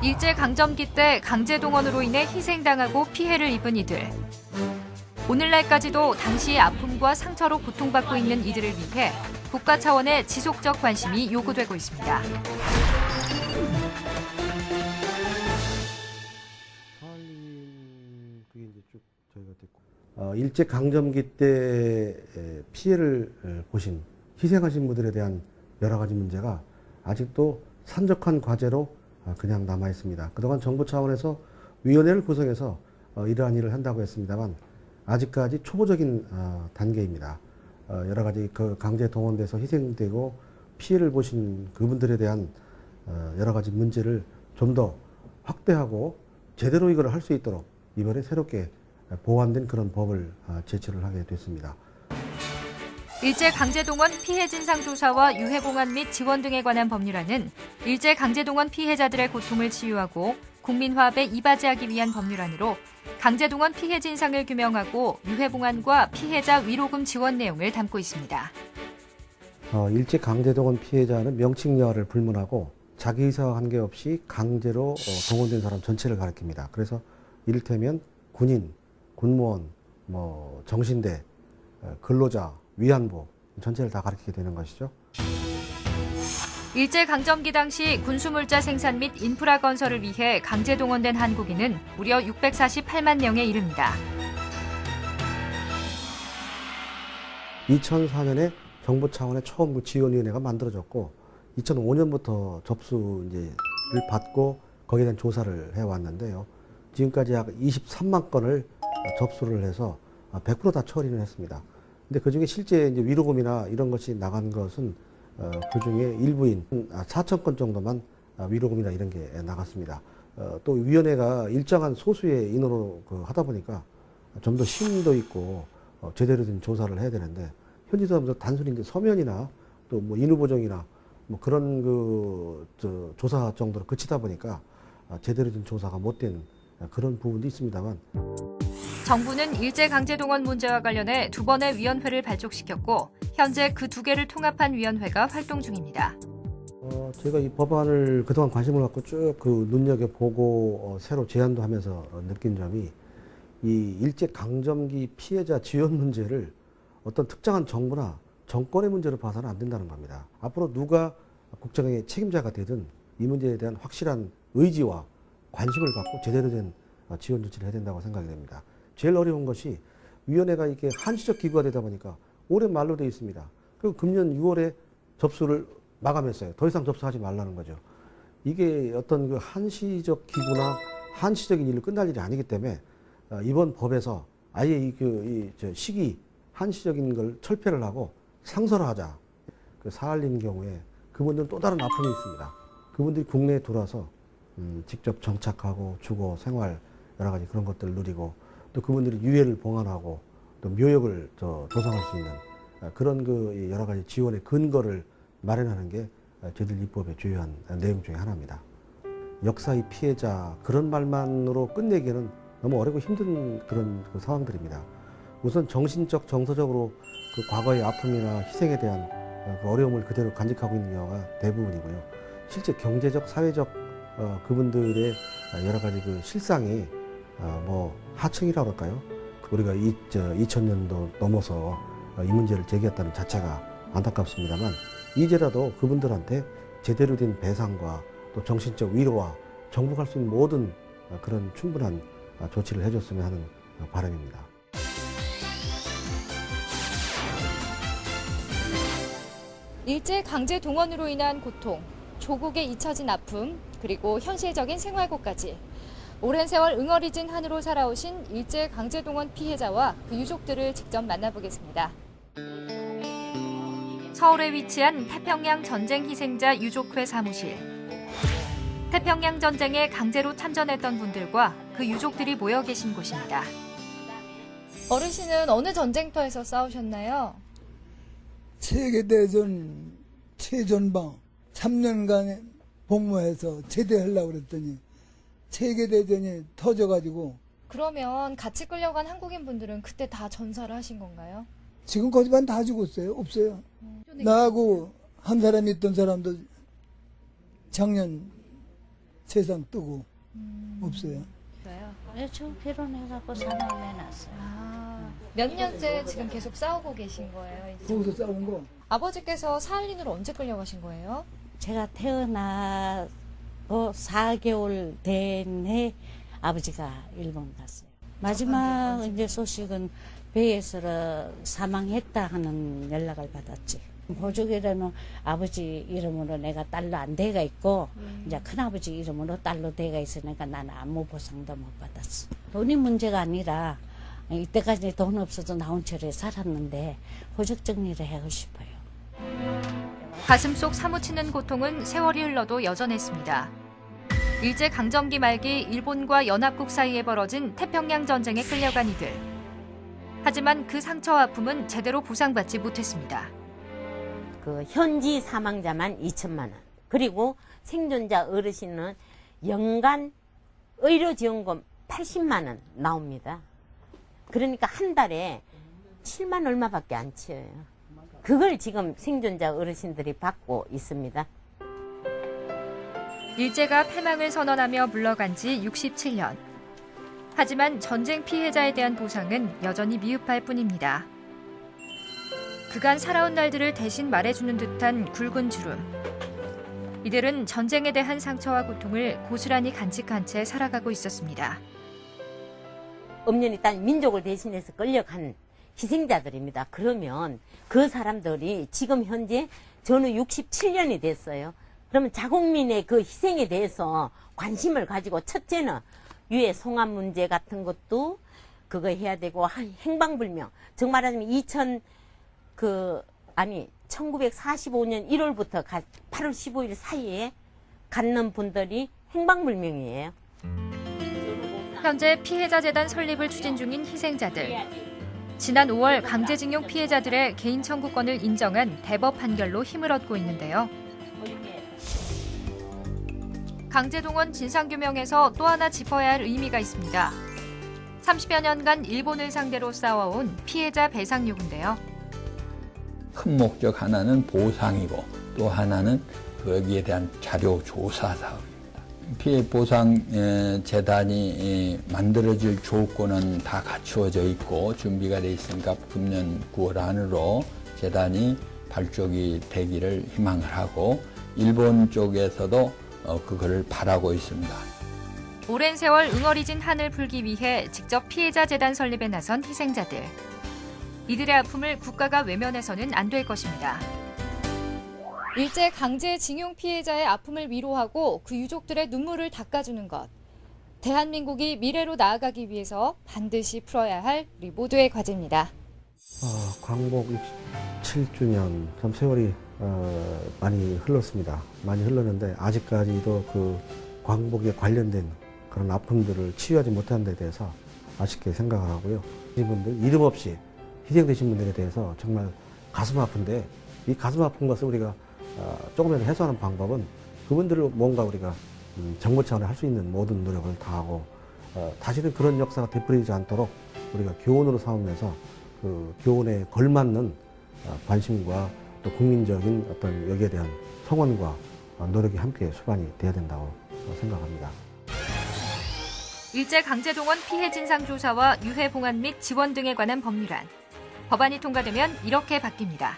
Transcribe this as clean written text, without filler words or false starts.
일제강점기 때 강제동원으로 인해 희생당하고 피해를 입은 이들. 오늘날까지도 당시의 아픔과 상처로 고통받고 있는 이들을 위해 국가 차원의 지속적 관심이 요구되고 있습니다. 그게 이제 쭉 저희가 됐고 일제 강점기 때 피해를 보신 희생하신 분들에 대한 여러 가지 문제가 아직도 산적한 과제로 그냥 남아 있습니다. 그동안 정부 차원에서 위원회를 구성해서 이러한 일을 한다고 했습니다만 아직까지 초보적인 단계입니다. 여러 가지 그 강제 동원돼서 희생되고 피해를 보신 그분들에 대한 여러 가지 문제를 좀 더 확대하고 제대로 이걸 할 수 있도록 이번에 새롭게 보완된 그런 법을 제출을 하게 됐습니다. 일제강제동원 피해 진상조사와 유해봉안 및 지원 등에 관한 법률안은 일제강제동원 피해자들의 고통을 치유하고 국민화합에 이바지하기 위한 법률안으로 강제동원 피해 진상을 규명하고 유해봉안과 피해자 위로금 지원 내용을 담고 있습니다. 일제강제동원 피해자는 명칭여하를 불문하고 자기 의사와 관계없이 강제로 동원된 사람 전체를 가리킵니다. 그래서 이를테면 군인, 군무원, 정신대, 근로자, 위안부 전체를 다 가리키게 되는 것이죠. 일제강점기 당시 군수물자 생산 및 인프라 건설을 위해 강제 동원된 한국인은 무려 648만 명에 이릅니다. 2004년에 정부 차원의 처음 그 지원위원회가 만들어졌고 2005년부터 접수를 받고 거기에 대한 조사를 해왔는데요. 지금까지 약 23만 건을 접수를 해서 100% 다 처리를 했습니다. 근데 그 중에 실제 이제 위로금이나 이런 것이 나간 것은 그 중에 일부인 4천 건 정도만 위로금이나 이런 게 나갔습니다. 또 위원회가 일정한 소수의 인원으로 하다 보니까 좀 더 심도 있고 제대로 된 조사를 해야 되는데 현지에서 단순히 이제 서면이나 또 인후 보정이나 그런 조사 정도로 그치다 보니까 제대로 된 조사가 못된 그런 부분도 있습니다만. 정부는 일제강제동원 문제와 관련해 2번의 위원회를 발족시켰고 현재 그 2개를 통합한 위원회가 활동 중입니다. 제가 이 법안을 그동안 관심을 갖고 쭉 눈여겨보고 새로 제안도 하면서 느낀 점이 이 일제강점기 피해자 지원 문제를 어떤 특정한 정부나 정권의 문제로 봐서는 안 된다는 겁니다. 앞으로 누가 국정의 책임자가 되든 이 문제에 대한 확실한 의지와 관심을 갖고 제대로 된 지원 조치를 해야 된다고 생각이 됩니다. 제일 어려운 것이 위원회가 이렇게 한시적 기구가 되다 보니까 올해 말로 되어 있습니다. 그리고 금년 6월에 접수를 마감했어요. 더 이상 접수하지 말라는 거죠. 이게 어떤 그 한시적 기구나 한시적인 일로 끝날 일이 아니기 때문에 이번 법에서 아예 이 시기 한시적인 걸 철폐를 하고 상설화하자. 사할린 경우에 그분들은 또 다른 아픔이 있습니다. 그분들이 국내에 들어와서 직접 정착하고 주거, 생활 여러 가지 그런 것들을 누리고 또 그분들이 유해를 봉안하고 또 묘역을 조성할 수 있는 그런 여러 가지 지원의 근거를 마련하는 게 저희들 입법의 주요한 내용 중에 하나입니다. 역사의 피해자 그런 말만으로 끝내기에는 너무 어렵고 힘든 그런 상황들입니다. 우선 정신적, 정서적으로 그 과거의 아픔이나 희생에 대한 그 어려움을 그대로 간직하고 있는 경우가 대부분이고요. 실제 경제적, 사회적 그분들의 여러 가지 그 실상이 하층이라고 할까요? 우리가 2000년도 넘어서 이 문제를 제기했다는 자체가 안타깝습니다만 이제라도 그분들한테 제대로 된 배상과 또 정신적 위로와 정복할 수 있는 모든 그런 충분한 조치를 해줬으면 하는 바람입니다. 일제강제동원으로 인한 고통, 조국에 잊혀진 아픔, 그리고 현실적인 생활고까지 오랜 세월 응어리진 한으로 살아오신 일제강제동원 피해자와 그 유족들을 직접 만나보겠습니다. 서울에 위치한 태평양 전쟁 희생자 유족회 사무실. 태평양 전쟁에 강제로 참전했던 분들과 그 유족들이 모여 계신 곳입니다. 어르신은 어느 전쟁터에서 싸우셨나요? 세계대전 최전방 3년간 복무해서 제대하려고 그랬더니 세계대전이 터져가지고. 그러면 같이 끌려간 한국인 분들은 그때 다 전사를 하신 건가요? 지금 거기만 다 죽었어요. 없어요. 나하고 한 사람이 있던 사람도 작년 세상 뜨고 없어요. 그래요? 지금 결혼해갖고 사람을 낳았어요. 몇 년째 지금 계속 싸우고 계신 거예요? 이제? 거기서 싸운 거 아버지께서 사할린으로 언제 끌려가신 거예요? 제가 태어나고 4개월 된 해 아버지가 일본 갔어요. 마지막 이제 소식은 배에서 사망했다 하는 연락을 받았지. 보조개로는 아버지 이름으로 내가 딸로 안 돼가 있고 이제 큰아버지 이름으로 딸로 돼가 있으니까 나는 아무 보상도 못 받았어. 돈이 문제가 아니라 이때까지 돈 없어도 나온 철에 살았는데 호적 정리를 하고 싶어요. 가슴속 사무치는 고통은 세월이 흘러도 여전했습니다. 일제강점기 말기 일본과 연합국 사이에 벌어진 태평양 전쟁에 끌려간 이들. 하지만 그 상처와 아픔은 제대로 보상받지 못했습니다. 그 현지 사망자만 2천만 원. 그리고 생존자 어르신은 연간 의료지원금 80만 원 나옵니다. 그러니까 한 달에 7만 얼마밖에 안 치여요. 그걸 지금 생존자 어르신들이 받고 있습니다. 일제가 패망을 선언하며 물러간 지 67년. 하지만 전쟁 피해자에 대한 보상은 여전히 미흡할 뿐입니다. 그간 살아온 날들을 대신 말해주는 듯한 굵은 주름. 이들은 전쟁에 대한 상처와 고통을 고스란히 간직한 채 살아가고 있었습니다. 엄연히 딴 민족을 대신해서 끌려간 희생자들입니다. 그러면 그 사람들이 지금 현재 저는 67년이 됐어요. 그러면 자국민의 그 희생에 대해서 관심을 가지고 첫째는 유해 송환 문제 같은 것도 그거 해야 되고 행방불명. 정말 말하자면 1945년 1월부터 8월 15일 사이에 갖는 분들이 행방불명이에요. 현재 피해자 재단 설립을 추진 중인 희생자들. 지난 5월 강제징용 피해자들의 개인 청구권을 인정한 대법 판결로 힘을 얻고 있는데요. 강제동원 진상규명에서 또 하나 짚어야 할 의미가 있습니다. 30여 년간 일본을 상대로 싸워온 피해자 배상 요구인데요. 큰 목적 하나는 보상이고 또 하나는 거기에 대한 자료 조사 사업입니다. 피해 보상 재단이 만들어질 조건은 다 갖추어져 있고 준비가 돼 있으니까 금년 9월 안으로 재단이 발족이 되기를 희망을 하고 일본 쪽에서도 그거를 바라고 있습니다. 오랜 세월 응어리진 한을 풀기 위해 직접 피해자 재단 설립에 나선 희생자들. 이들의 아픔을 국가가 외면해서는 안 될 것입니다. 일제 강제징용 피해자의 아픔을 위로하고 그 유족들의 눈물을 닦아주는 것. 대한민국이 미래로 나아가기 위해서 반드시 풀어야 할 우리 모두의 과제입니다. 광복 67주년 참 세월이 많이 흘렀습니다. 많이 흘렀는데 아직까지도 그 광복에 관련된 그런 아픔들을 치유하지 못한 데 대해서 아쉽게 생각을 하고요. 이분들 이름 없이 희생되신 분들에 대해서 정말 가슴 아픈데 이 가슴 아픈 것을 우리가 조금이라도 해소하는 방법은 그분들을 뭔가 우리가 정부 차원에 할 수 있는 모든 노력을 다하고 다시는 그런 역사가 되풀이되지 않도록 우리가 교훈으로 삼으면서 그 교훈에 걸맞는 관심과 또 국민적인 어떤 여기에 대한 성원과 노력이 함께 수반이 돼야 된다고 생각합니다. 일제 강제동원 피해 진상 조사와 유해 봉안 및 지원 등에 관한 법률안. 법안이 통과되면 이렇게 바뀝니다.